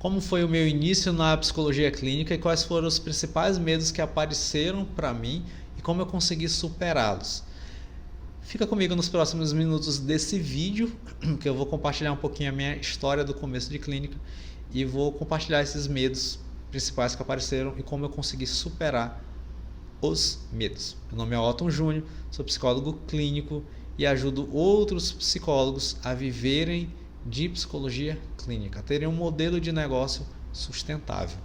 como foi o meu início na psicologia clínica e quais foram os principais medos que apareceram para mim e como eu consegui superá-los. Fica comigo nos próximos minutos desse vídeo, que eu vou compartilhar um pouquinho a minha história do começo de clínica e vou compartilhar esses medos principais que apareceram e como eu consegui superar os medos. Meu nome é Otton Júnior, sou psicólogo clínico e ajudo outros psicólogos a viverem de psicologia clínica, a terem um modelo de negócio sustentável.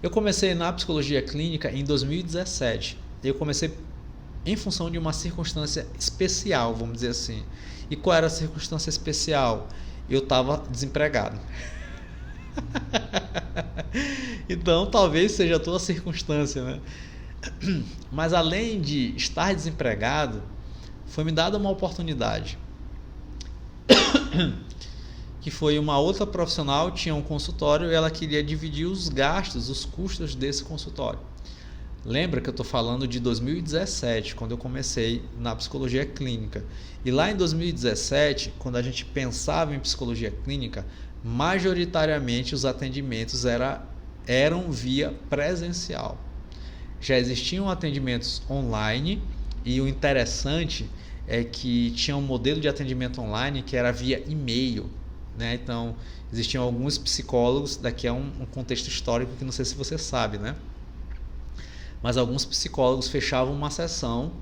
Eu comecei na psicologia clínica em 2017. Eu comecei em função de uma circunstância especial, vamos dizer assim. E qual era a circunstância especial? Eu estava desempregado. Então, talvez seja a tua circunstância, né? Mas além de estar desempregado, foi me dada uma oportunidade. Que foi uma outra profissional, tinha um consultório e ela queria dividir os gastos, os custos desse consultório. Lembra que eu estou falando de 2017, quando eu comecei na psicologia clínica. E lá em 2017, quando a gente pensava em psicologia clínica, majoritariamente os atendimentos eram via presencial. Já existiam atendimentos online e o interessante é que tinha um modelo de atendimento online que era via e-mail, né? Então, existiam alguns psicólogos, daqui a um contexto histórico que não sei se você sabe, né? Mas alguns psicólogos fechavam uma sessão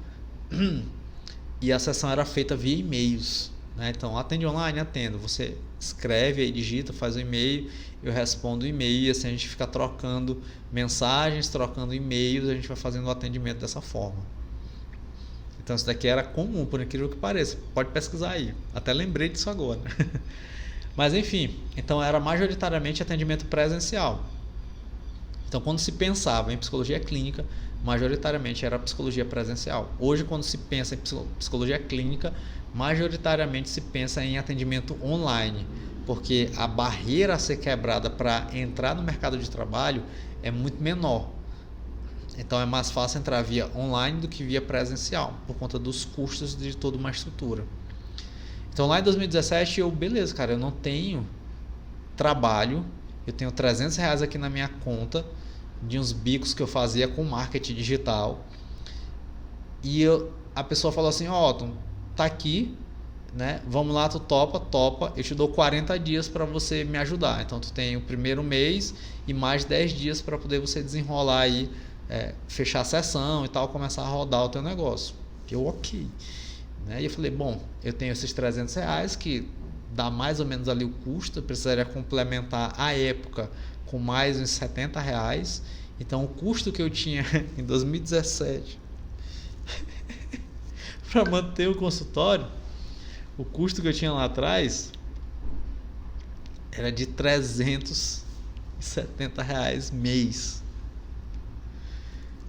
e a sessão era feita via e-mails, né? Então, atende online? Atendo. Você escreve aí, digita, faz o e-mail, eu respondo o e-mail e assim a gente fica trocando mensagens, trocando e-mails, a gente vai fazendo o atendimento dessa forma. Então isso daqui era comum, por incrível que pareça. Pode pesquisar aí. Até lembrei disso agora. Mas enfim, então era majoritariamente atendimento presencial. Então quando se pensava em psicologia clínica, majoritariamente era psicologia presencial. Hoje quando se pensa em psicologia clínica, majoritariamente se pensa em atendimento online, porque a barreira a ser quebrada para entrar no mercado de trabalho é muito menor. Então é mais fácil entrar via online do que via presencial, por conta dos custos de toda uma estrutura. Então lá em 2017 beleza, cara, eu não tenho trabalho, eu tenho R$300 aqui na minha conta, de uns bicos que eu fazia com marketing digital. E a pessoa falou assim, Otton, tá aqui, né? Vamos lá, tu topa, eu te dou 40 dias para você me ajudar. Então tu tem o primeiro mês e mais 10 dias para poder você desenrolar aí, fechar a sessão e tal, começar a rodar o teu negócio. Eu ok, né? E eu falei, bom, eu tenho esses R$300 que dá mais ou menos ali o custo, eu precisaria complementar a época com mais uns R$70. Então o custo que eu tinha em 2017 para manter o consultório, o custo que eu tinha lá atrás era de R$370 mês.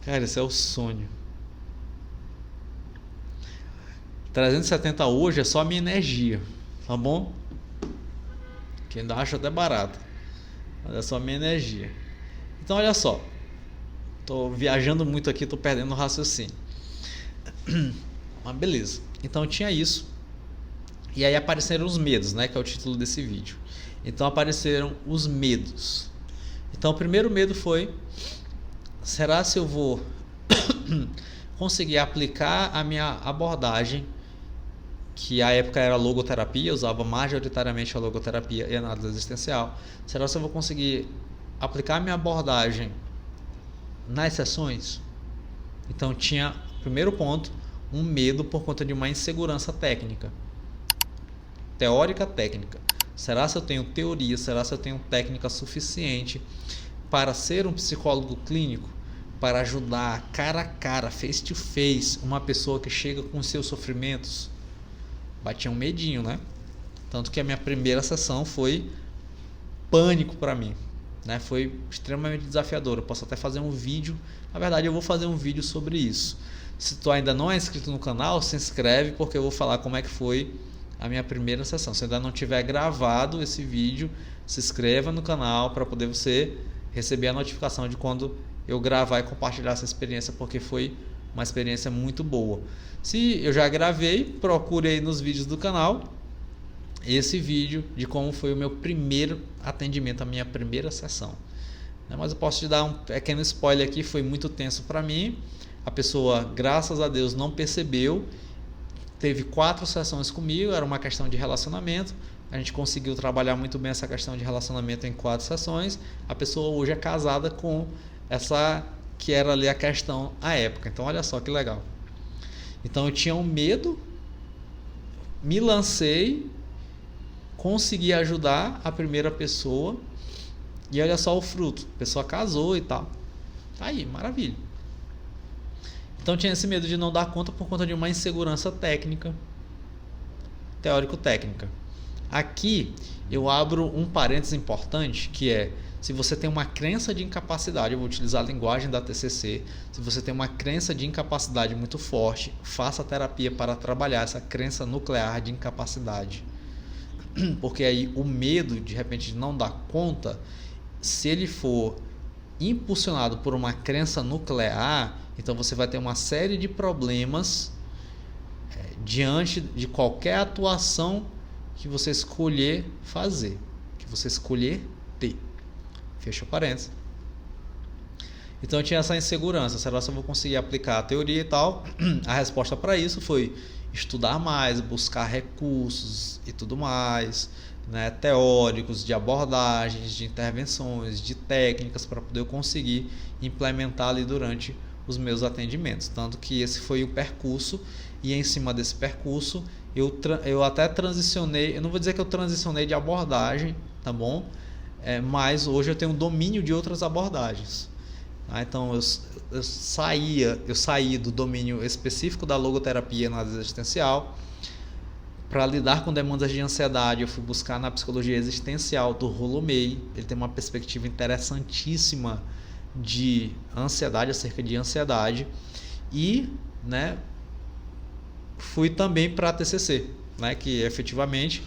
Cara, esse é o sonho. 370 hoje é só a minha energia, tá bom? Que ainda acho até barato, mas é só a minha energia. Então olha só, tô viajando muito aqui, tô perdendo o raciocínio. Mas beleza, então tinha isso. E aí apareceram os medos, né, que é o título desse vídeo. Então apareceram os medos. Então o primeiro medo foi: será se eu vou conseguir aplicar a minha abordagem, que à época era logoterapia, eu usava majoritariamente a logoterapia e análise existencial. Será se eu vou conseguir aplicar a minha abordagem nas sessões? Então tinha, primeiro ponto, um medo por conta de uma insegurança técnica. Teórica, técnica. Será se eu tenho teoria? Será se eu tenho técnica suficiente para ser um psicólogo clínico? Para ajudar cara a cara, face to face, uma pessoa que chega com os seus sofrimentos? Batia um medinho, né? Tanto que a minha primeira sessão foi pânico para mim, né? Foi extremamente desafiador. Eu posso até fazer um vídeo. Na verdade, eu vou fazer um vídeo sobre isso. Se tu ainda não é inscrito no canal, se inscreve, porque eu vou falar como é que foi a minha primeira sessão. Se ainda não tiver gravado esse vídeo, se inscreva no canal para poder você receber a notificação de quando eu gravar e compartilhar essa experiência, porque foi uma experiência muito boa. Se eu já gravei, procure aí nos vídeos do canal esse vídeo de como foi o meu primeiro atendimento, a minha primeira sessão. Mas eu posso te dar um pequeno spoiler aqui, foi muito tenso para mim. A pessoa, graças a Deus, não percebeu. Teve 4 sessões comigo, era uma questão de relacionamento. A gente conseguiu trabalhar muito bem essa questão de relacionamento em 4 sessões. A pessoa hoje é casada com essa que era ali a questão à época. Então olha só que legal. Então eu tinha um medo, me lancei, consegui ajudar a primeira pessoa e olha só o fruto. A pessoa casou e tal. Tá aí, maravilha. Então tinha esse medo de não dar conta por conta de uma insegurança técnica, teórico-técnica. Aqui eu abro um parênteses importante, que é: se você tem uma crença de incapacidade, eu vou utilizar a linguagem da TCC, se você tem uma crença de incapacidade muito forte, faça terapia para trabalhar essa crença nuclear de incapacidade. Porque aí o medo, de repente, de não dar conta, se ele for impulsionado por uma crença nuclear, então você vai ter uma série de problemas diante de qualquer atuação que você escolher fazer, que você escolher ter. Fecha parênteses. Então eu tinha essa insegurança, será que eu vou conseguir aplicar a teoria e tal? A resposta para isso foi estudar mais, buscar recursos e tudo mais, né, teóricos, de abordagens, de intervenções, de técnicas para poder eu conseguir implementar ali durante os meus atendimentos. Tanto que esse foi o percurso, e em cima desse percurso eu até transicionei, eu não vou dizer que eu transicionei de abordagem, tá bom? Mas hoje eu tenho domínio de outras abordagens. Então eu saí do domínio específico da logoterapia na análise existencial. Para lidar com demandas de ansiedade, eu fui buscar na psicologia existencial do Rollo May. Ele tem uma perspectiva interessantíssima de ansiedade, acerca de ansiedade. E, né, fui também para a TCC, né, que efetivamente,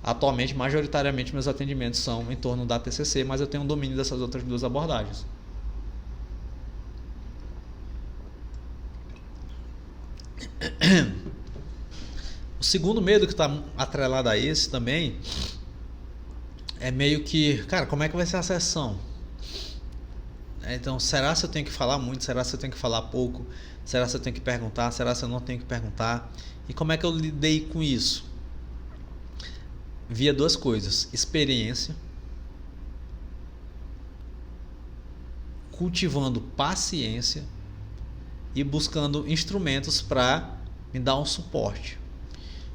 atualmente, majoritariamente, meus atendimentos são em torno da TCC, mas eu tenho um domínio dessas outras 2 abordagens. O segundo medo que está atrelado a esse também é meio que, cara, como é que vai ser a sessão? Então, será se eu tenho que falar muito? Será se eu tenho que falar pouco? Será se eu tenho que perguntar? Será se eu não tenho que perguntar? E como é que eu lidei com isso? Via 2 coisas: experiência, cultivando paciência e buscando instrumentos para me dar um suporte.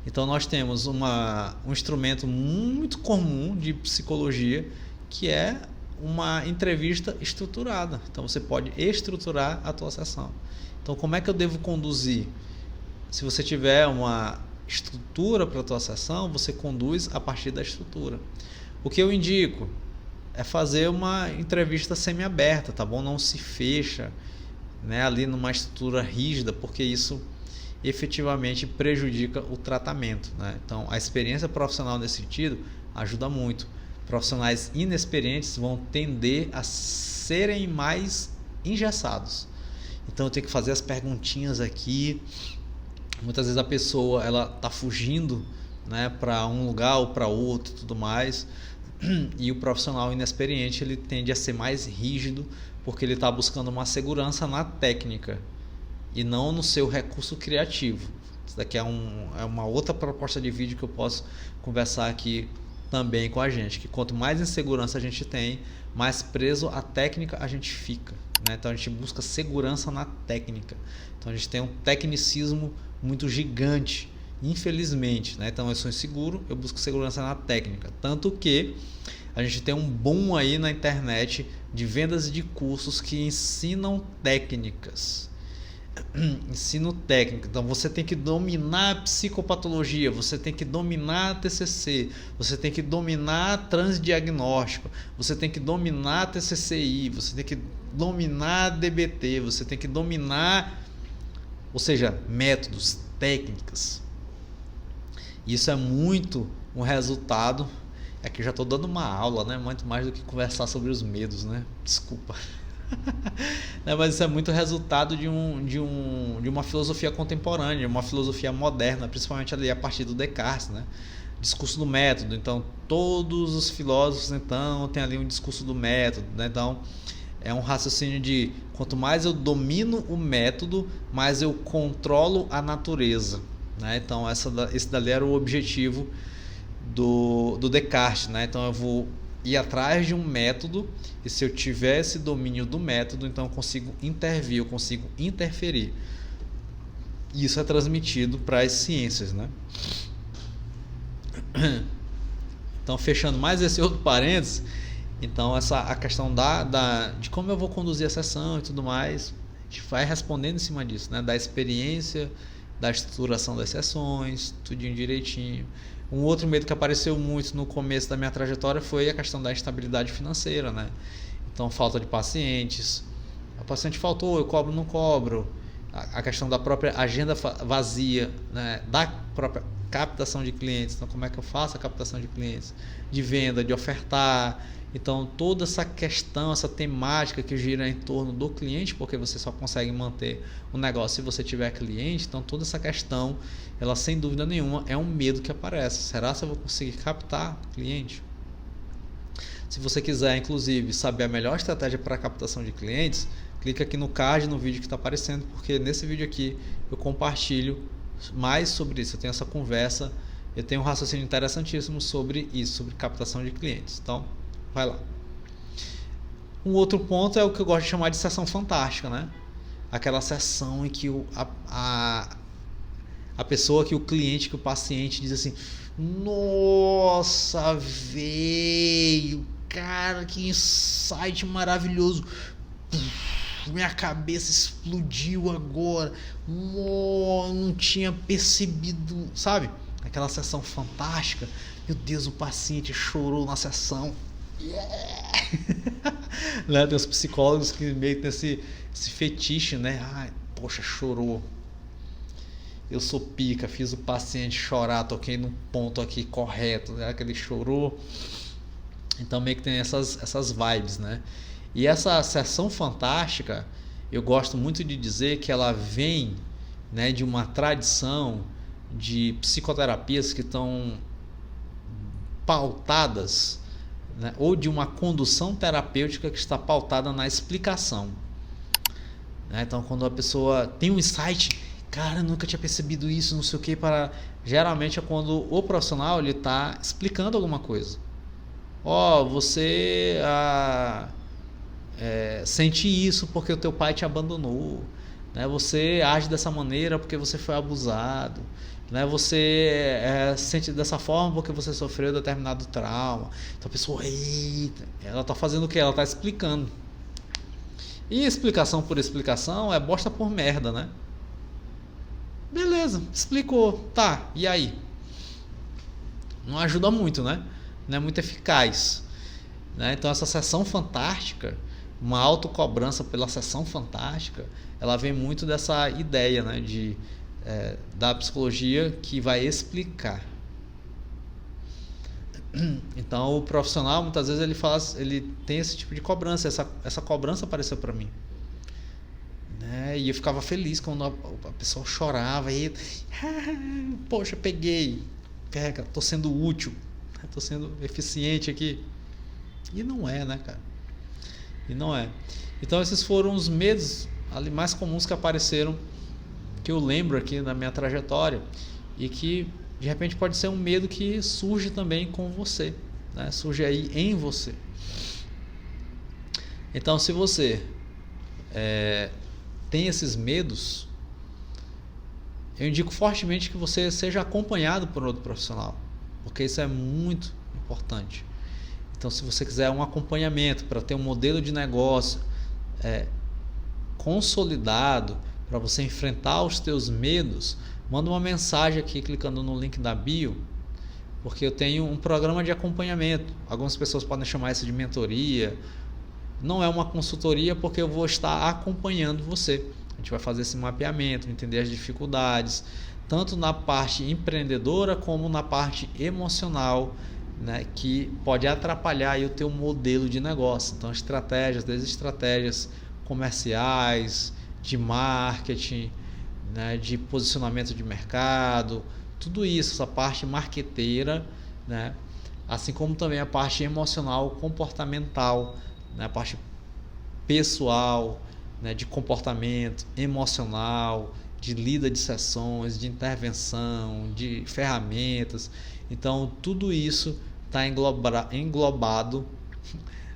Então nós temos um instrumento muito comum de psicologia, que é uma entrevista estruturada. Então você pode estruturar a tua sessão. Então como é que eu devo conduzir? Se você tiver uma estrutura para a tua sessão, você conduz a partir da estrutura. O que eu indico é fazer uma entrevista semi-aberta, tá bom? Não se fecha, né, ali numa estrutura rígida, porque isso efetivamente prejudica o tratamento, né? Então a experiência profissional nesse sentido ajuda muito. Profissionais inexperientes vão tender a serem mais engessados. Então eu tenho que fazer as perguntinhas aqui. Muitas vezes a pessoa ela está fugindo, né, para um lugar ou para outro, tudo mais. E o profissional inexperiente ele tende a ser mais rígido, porque ele está buscando uma segurança na técnica e não no seu recurso criativo. Isso daqui é uma outra proposta de vídeo que eu posso conversar aqui também com a gente, que quanto mais insegurança a gente tem, mais preso à técnica a gente fica, né? Então a gente busca segurança na técnica. Então a gente tem um tecnicismo muito gigante, infelizmente, né? Então eu sou inseguro, eu busco segurança na técnica. Tanto que a gente tem um boom aí na internet de vendas de cursos que ensinam técnicas. Ensino técnico. Então você tem que dominar a psicopatologia, você tem que dominar a TCC, você tem que dominar a transdiagnóstico, você tem que dominar a TCCI, você tem que dominar a DBT, você tem que dominar, ou seja, métodos, técnicas. Isso é muito um resultado. Aqui eu já estou dando uma aula, né? Muito mais do que conversar sobre os medos, né? Desculpa. Mas isso é muito resultado de uma filosofia contemporânea, uma filosofia moderna, principalmente ali a partir do Descartes, né? discurso do método. Então, todos os filósofos então têm ali um discurso do método, né? Então, é um raciocínio de quanto mais eu domino o método, mais eu controlo a natureza, né? Então, esse dali era o objetivo do Descartes, né? Então, eu vou ir atrás de um método, e se eu tiver esse domínio do método, então eu consigo intervir, eu consigo interferir. E isso é transmitido para as ciências, né? Então, fechando mais esse outro parênteses, então a questão de como eu vou conduzir a sessão e tudo mais, a gente vai respondendo em cima disso, né? Da experiência, da estruturação das sessões, tudinho direitinho. Um outro medo que apareceu muito no começo da minha trajetória foi a questão da instabilidade financeira, né? Então, falta de pacientes. O paciente faltou, eu cobro, não cobro. A questão da própria agenda vazia, né? Da própria captação de clientes. Então, como é que eu faço a captação de clientes? De venda, de ofertar. Então, toda essa questão, essa temática que gira em torno do cliente, porque você só consegue manter o negócio se você tiver cliente. Então, toda essa questão, ela sem dúvida nenhuma é um medo que aparece. Será que eu vou conseguir captar cliente? Se você quiser, inclusive, saber a melhor estratégia para a captação de clientes, clica aqui no card, no vídeo que está aparecendo, porque nesse vídeo aqui eu compartilho mais sobre isso. Eu tenho essa conversa, eu tenho um raciocínio interessantíssimo sobre isso, sobre captação de clientes. Então, vai lá. Um outro ponto é o que eu gosto de chamar de sessão fantástica, né? Aquela sessão em que a pessoa, que o cliente, que o paciente diz assim: nossa, veio, cara, que insight maravilhoso, minha cabeça explodiu agora, não tinha percebido, sabe? Aquela sessão fantástica. Meu Deus, o paciente chorou na sessão. Yeah! Né? Tem os psicólogos que meio tem esse fetiche, né? Ai, poxa, chorou. Eu sou pica, fiz o paciente chorar, toquei no ponto aqui correto, né? Que ele chorou. Então meio que tem essas vibes, né? E essa sessão fantástica, eu gosto muito de dizer que ela vem, né, de uma tradição de psicoterapias que estão pautadas, né, ou de uma condução terapêutica que está pautada na explicação. Né? Então, quando a pessoa tem um insight, cara, eu nunca tinha percebido isso, não sei o que, geralmente é quando o profissional ele está explicando alguma coisa. Você sente isso porque o teu pai te abandonou, né? Você age dessa maneira porque você foi abusado, né? Você sente dessa forma porque você sofreu determinado trauma. Então a pessoa, eita, ela está fazendo o que? Ela está explicando. E explicação por explicação é bosta por merda, né? Beleza, explicou, tá, e aí? Não ajuda muito, né? Não é muito eficaz, né? Então essa sessão fantástica, uma autocobrança pela sessão fantástica, ela vem muito dessa ideia, né, da psicologia que vai explicar. Então o profissional muitas vezes ele tem esse tipo de cobrança, essa cobrança apareceu para mim, né? E eu ficava feliz quando a pessoa chorava e poxa, peguei, tô sendo útil, tô sendo eficiente aqui. E não é, né, cara? E não é. Então esses foram os medos ali mais comuns que apareceram, que eu lembro aqui na minha trajetória, e que de repente pode ser um medo que surge também com você, né? Surge aí em você. Então, se você tem esses medos, eu indico fortemente que você seja acompanhado por outro profissional, porque isso é muito importante. Então, se você quiser um acompanhamento para ter um modelo de negócio consolidado, para você enfrentar os teus medos, manda uma mensagem aqui clicando no link da bio, porque eu tenho um programa de acompanhamento. Algumas pessoas podem chamar isso de mentoria. Não é uma consultoria, porque eu vou estar acompanhando você. A gente vai fazer esse mapeamento, entender as dificuldades, tanto na parte empreendedora como na parte emocional, né, que pode atrapalhar aí o teu modelo de negócio. Então, desde estratégias comerciais, de marketing, né, de posicionamento de mercado, tudo isso, essa parte marqueteira, né? Assim como também a parte emocional, comportamental, né? A parte pessoal, né? De comportamento emocional, de lida de sessões, de intervenção, de ferramentas. Então, tudo isso está englobado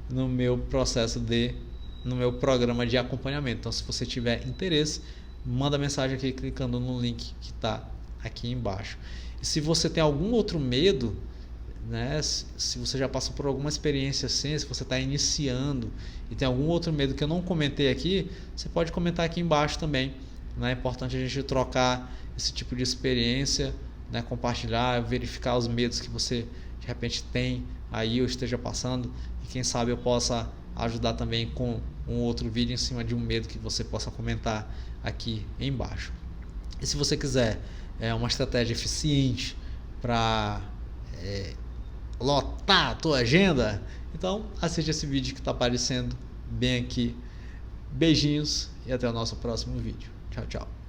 no meu no meu programa de acompanhamento. Então, se você tiver interesse, manda mensagem aqui clicando no link que está aqui embaixo. E se você tem algum outro medo, né, se você já passou por alguma experiência assim, se você está iniciando e tem algum outro medo que eu não comentei aqui, você pode comentar aqui embaixo também. É importante a gente trocar esse tipo de experiência, né, compartilhar, verificar os medos que você de repente tem aí ou esteja passando, e quem sabe eu possa ajudar também com um outro vídeo em cima de um medo que você possa comentar aqui embaixo. E se você quiser uma estratégia eficiente para lotar a tua agenda, então assiste esse vídeo que está aparecendo bem aqui. Beijinhos e até o nosso próximo vídeo. Tchau, tchau.